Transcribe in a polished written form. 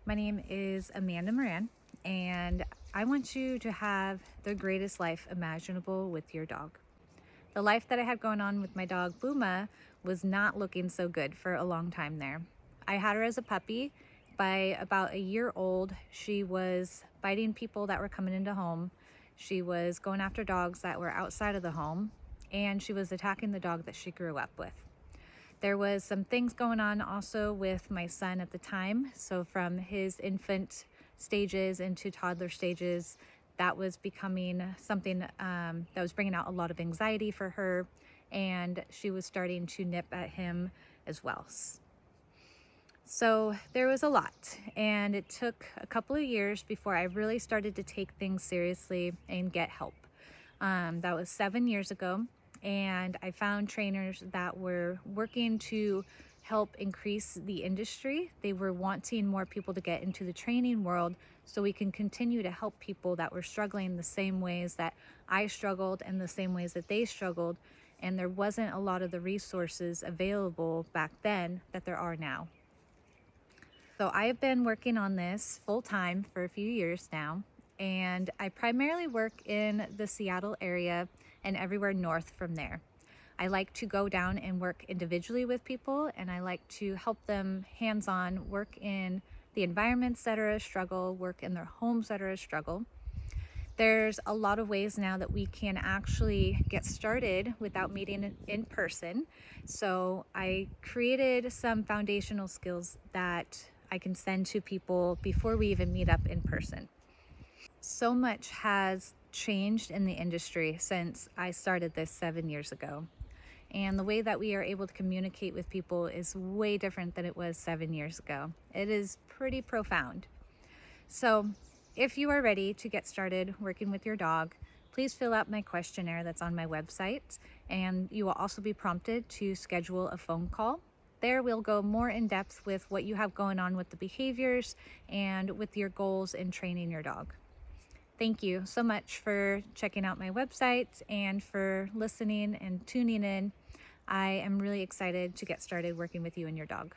My name is Amanda Moran, and I want you to have the greatest life imaginable with your dog. The life that I had going on with my dog Booma was not looking so good for a long time there. I had her as a puppy. By about a year old, she was biting people that were coming into home. She was going after dogs that were outside of the home, and she was attacking the dog that she grew up with. There was some things going on also with my son at the time. So from his infant stages into toddler stages, that was becoming something that was bringing out a lot of anxiety for her. And she was starting to nip at him as well. So there was a lot, and it took a couple of years before I really started to take things seriously and get help. That was 7 years ago, and I found trainers that were working to help increase the industry. They were wanting more people to get into the training world so we can continue to help people that were struggling the same ways that I struggled and the same ways that they struggled. And there wasn't a lot of the resources available back then that there are now. So I have been working on this full time for a few years now, and I primarily work in the Seattle area and everywhere north from there. I like to go down and work individually with people, and I like to help them hands-on work in the environments that are a struggle, work in their homes that are a struggle. There's a lot of ways now that we can actually get started without meeting in person. So I created some foundational skills that I can send to people before we even meet up in person. So much has changed in the industry since I started this 7 years ago. And the way that we are able to communicate with people is way different than it was 7 years ago. It is pretty profound. So if you are ready to get started working with your dog, please fill out my questionnaire that's on my website, and you will also be prompted to schedule a phone call. There we'll go more in depth with what you have going on with the behaviors and with your goals in training your dog. Thank you so much for checking out my website and for listening and tuning in. I am really excited to get started working with you and your dog.